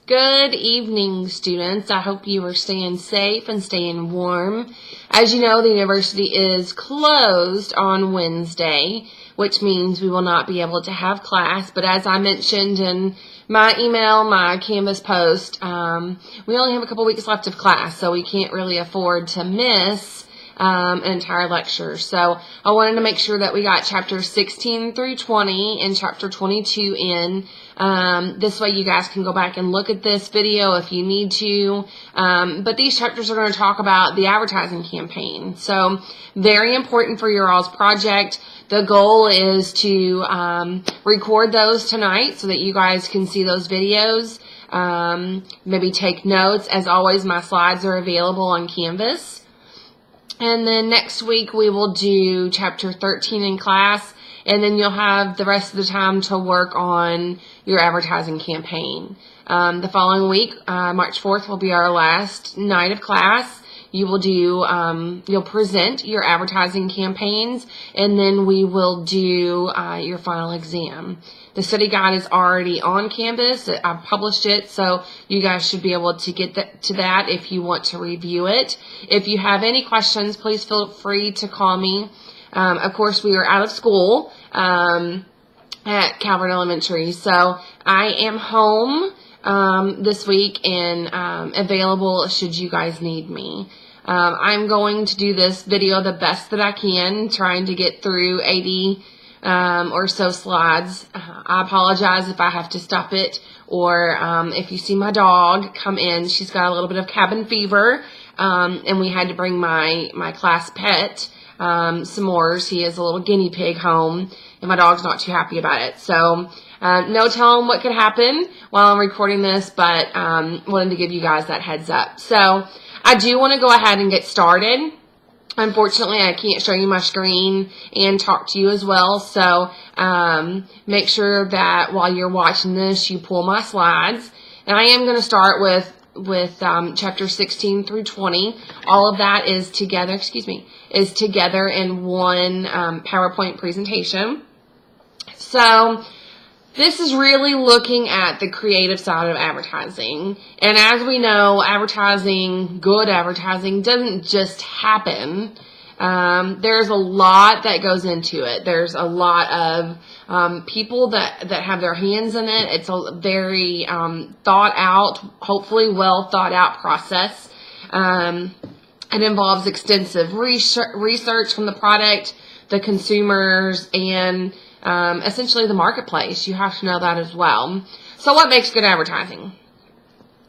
Good evening, students. I hope you are staying safe and staying warm. As you know, the university is closed on Wednesday, which means we will not be able to have class. But as I mentioned in my email, my Canvas post, we only have a couple weeks left of class, so we can't really afford to miss an entire lecture. So I wanted to make sure that we got chapters 16 through 20 and chapter 22 in. This way you guys can go back and look at this video if you need to. But these chapters are going to talk about the advertising campaign. So very important for your all's project. The goal is to record those tonight so that you guys can see those videos. Maybe take notes. As always, my slides are available on Canvas. And then next week we will do chapter 13 in class, and then you'll have the rest of the time to work on your advertising campaign. The following week, March 4th, will be our last night of class. You will do, you'll present your advertising campaigns, and then we will do your final exam. The study guide is already on Canvas. I've published it, so you guys should be able to get to that if you want to review it. If you have any questions, please feel free to call me. Of course, we are out of school at Calvert Elementary, so I am home this week and available should you guys need me. I'm going to do this video the best that I can, trying to get through 80 or so slides. I apologize if I have to stop it, or if you see my dog come in. She's got a little bit of cabin fever, and we had to bring my class pet, S'mores. He is a little guinea pig home, and my dog's not too happy about it. So no telling what could happen while I'm recording this, but wanted to give you guys that heads up. So I do want to go ahead and get started. Unfortunately, I can't show you my screen and talk to you as well, so make sure that while you're watching this, you pull my slides. And I am going to start with chapter 16 through 20. All of that is together, is together in one PowerPoint presentation. So this is really looking at the creative side of advertising. And as we know, advertising, good advertising, doesn't just happen. There's a lot that goes into it. There's a lot of people that have their hands in it. It's a very thought out, hopefully well thought out process. It involves extensive research from the product, the consumers, and essentially the marketplace. You have to know that as well. So what makes good advertising?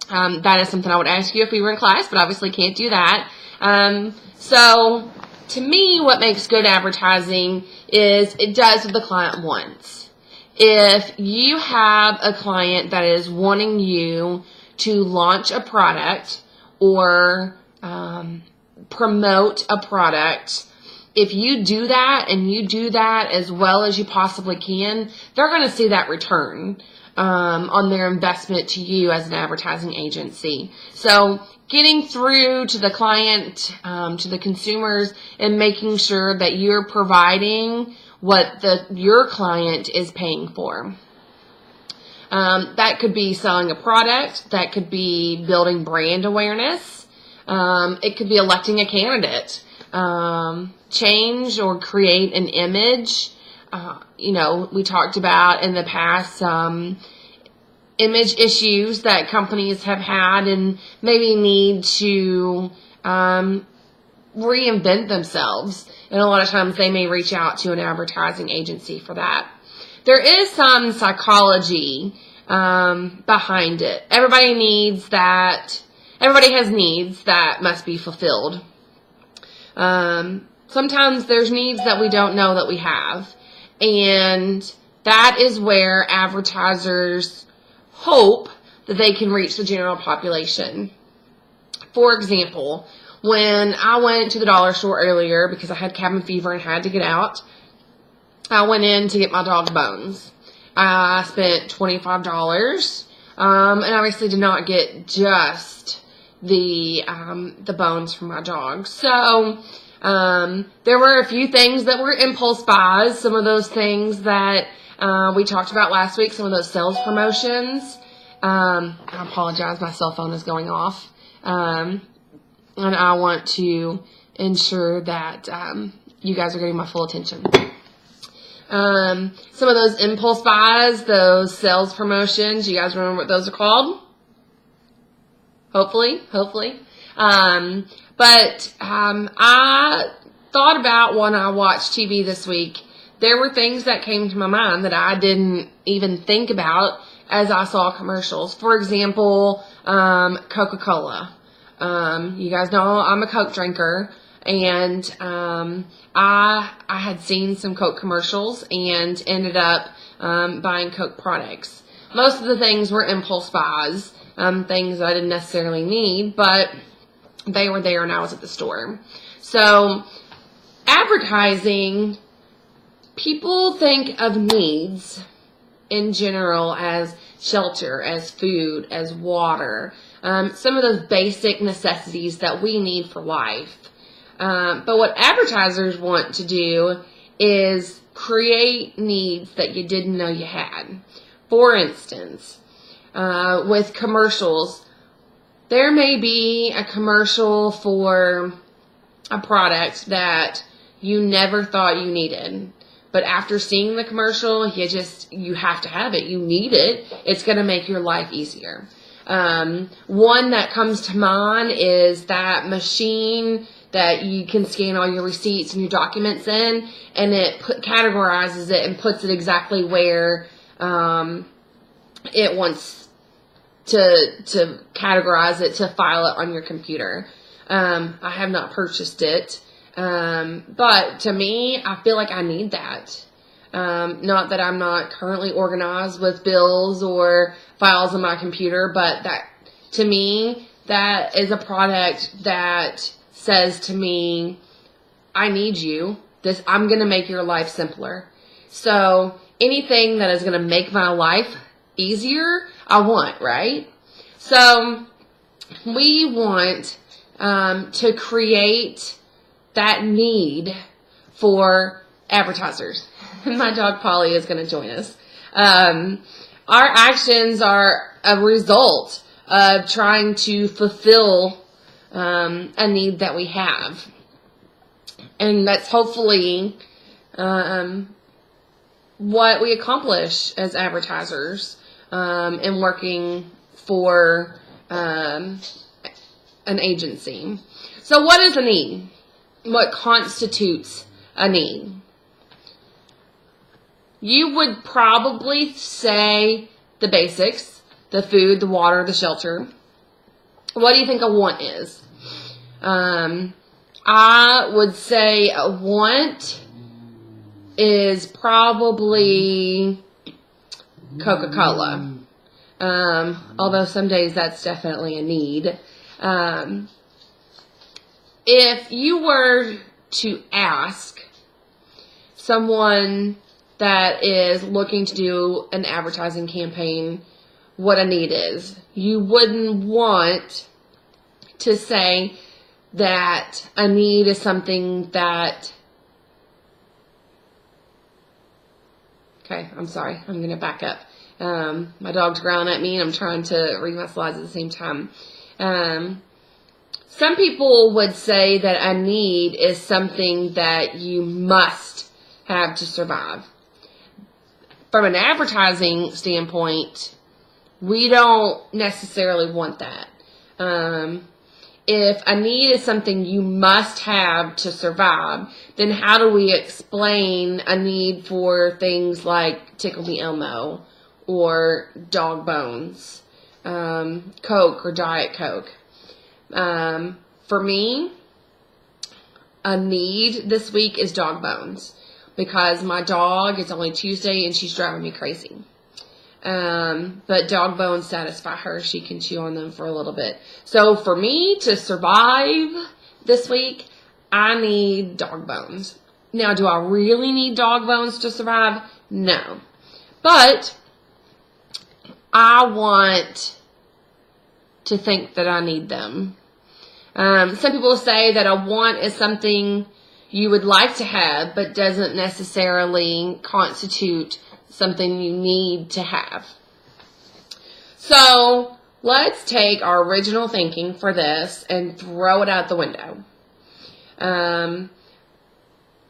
That is something I would ask you if we were in class, but obviously can't do that. So to me, what makes good advertising is it does what the client wants. If you have a client that is wanting you to launch a product or promote a product, if you do that and you do that as well as you possibly can, they're going to see that return on their investment to you as an advertising agency. So getting through to the client, to the consumers, and making sure that you're providing what your client is paying for. That could be selling a product. That could be building brand awareness. It could be electing a candidate. Change or create an image. We talked about in the past image issues that companies have had and maybe need to reinvent themselves. And a lot of times they may reach out to an advertising agency for that. There is some psychology behind it. Everybody has needs that must be fulfilled. Sometimes there's needs that we don't know that we have. And that is where advertisers hope that they can reach the general population. For example, when I went to the dollar store earlier because I had cabin fever and had to get out, I went in to get my dog Bones. I spent $25, and obviously did not get just the bones for my dog. So there were a few things that were impulse buys. Some of those things that we talked about last week, some of those sales promotions. I apologize. My cell phone is going off. And I want to ensure that you guys are getting my full attention. Some of those impulse buys, those sales promotions, you guys remember what those are called? Hopefully. But I thought about when I watched TV this week, there were things that came to my mind that I didn't even think about as I saw commercials. For example, Coca-Cola. You guys know I'm a Coke drinker, and I had seen some Coke commercials and ended up buying Coke products. Most of the things were impulse buys, things I didn't necessarily need, but they were there and I was at the store. So advertising, people think of needs in general as shelter, as food, as water, some of those basic necessities that we need for life. But what advertisers want to do is create needs that you didn't know you had. For instance, with commercials, there may be a commercial for a product that you never thought you needed. But after seeing the commercial, you have to have it. You need it. It's going to make your life easier. One that comes to mind is that machine that you can scan all your receipts and your documents in, and it categorizes it and puts it exactly where it wants to categorize it, to file it on your computer. I have not purchased it. But to me, I feel like I need that. Not that I'm not currently organized with bills or files on my computer, but that, to me, that is a product that says to me, I need you. I'm going to make your life simpler. So anything that is going to make my life easier, I want, right? So we want to create that need for advertisers. My dog Polly is going to join us. Our actions are a result of trying to fulfill a need that we have. And that's hopefully what we accomplish as advertisers in working for an agency. So what is a need? What constitutes a need? You would probably say the basics: the food, the water, the shelter. What do you think a want is? I would say a want is probably Coca-Cola. Although some days that's definitely a need. If you were to ask someone that is looking to do an advertising campaign what a need is, you wouldn't want to say that a need is something that... Okay, I'm sorry. I'm going to back up. My dog's growling at me and I'm trying to read my slides at the same time. Some people would say that a need is something that you must have to survive. From an advertising standpoint, we don't necessarily want that. If a need is something you must have to survive, then how do we explain a need for things like Tickle Me Elmo or dog bones, Coke or Diet Coke? For me, a need this week is dog bones, because my dog, it's only Tuesday and she's driving me crazy. But dog bones satisfy her. She can chew on them for a little bit. So for me to survive this week, I need dog bones. Now, do I really need dog bones to survive? No. But I want to think that I need them. Some people say that a want is something you would like to have, but doesn't necessarily constitute something you need to have. So let's take our original thinking for this and throw it out the window.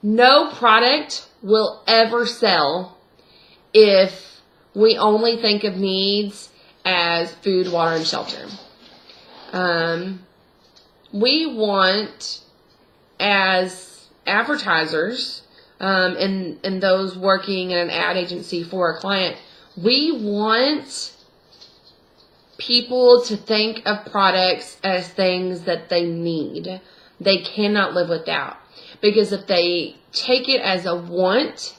No product will ever sell if we only think of needs as food, water, and shelter. We want, as advertisers, and those working in an ad agency for a client, we want people to think of products as things that they need. They cannot live without. Because if they take it as a want,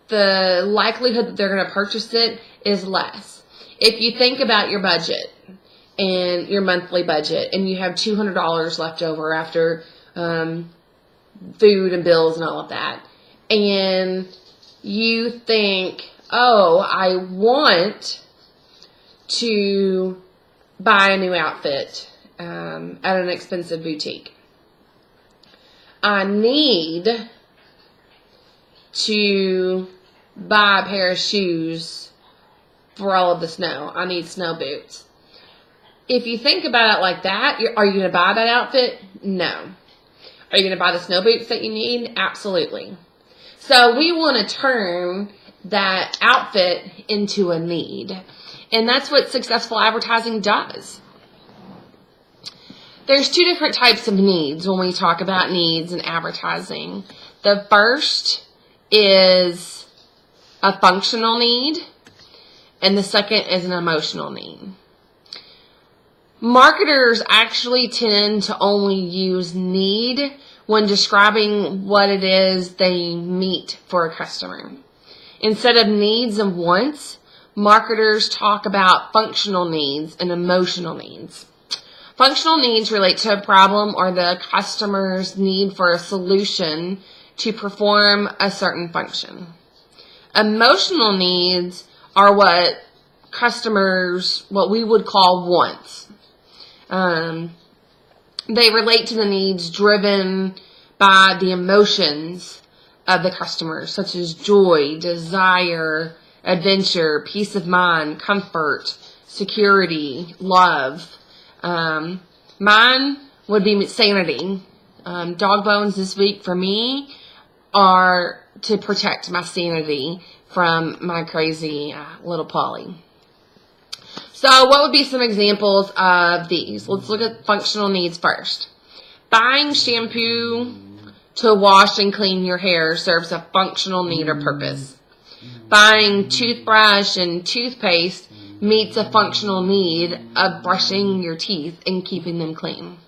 the likelihood that they're going to purchase it is less. If you think about your budget and your monthly budget, and you have $200 left over after food and bills and all of that, and you think, oh, I want to buy a new outfit at an expensive boutique. I need to buy a pair of shoes for all of the snow. I need snow boots. If you think about it like that, are you going to buy that outfit? No. Are you going to buy the snow boots that you need? Absolutely. So we want to turn that outfit into a need. And that's what successful advertising does. There's two different types of needs when we talk about needs in advertising. The first is a functional need, and the second is an emotional need. Marketers actually tend to only use need when describing what it is they meet for a customer. Instead of needs and wants, marketers talk about functional needs and emotional needs. Functional needs relate to a problem or the customer's need for a solution to perform a certain function. Emotional needs are what we would call wants. They relate to the needs driven by the emotions of the customer, such as joy, desire, adventure, peace of mind, comfort, security, love. Mine would be sanity. Dog bones this week for me are to protect my sanity from my crazy little Polly. So what would be some examples of these? Let's look at functional needs first. Buying shampoo to wash and clean your hair serves a functional need or purpose. Buying toothbrush and toothpaste meets a functional need of brushing your teeth and keeping them clean.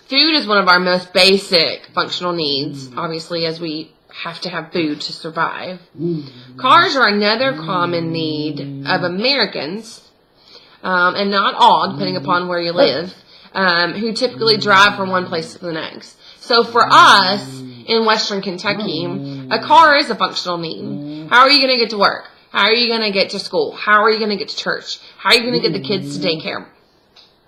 Food is one of our most basic functional needs, obviously, as we have to have food to survive. Cars are another common need of Americans, and not all, depending upon where you live, who typically drive from one place to the next. So for us in Western Kentucky, a car is a functional need. How are you going to get to work? How are you going to get to school? How are you going to get to church? How are you going to get the kids to daycare?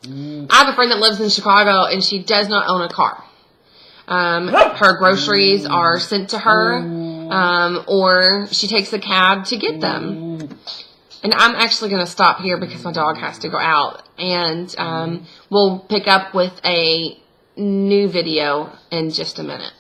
I have a friend that lives in Chicago, and she does not own a car. Her groceries are sent to her, or she takes a cab to get them. And I'm actually going to stop here because my dog has to go out. And we'll pick up with a new video in just a minute.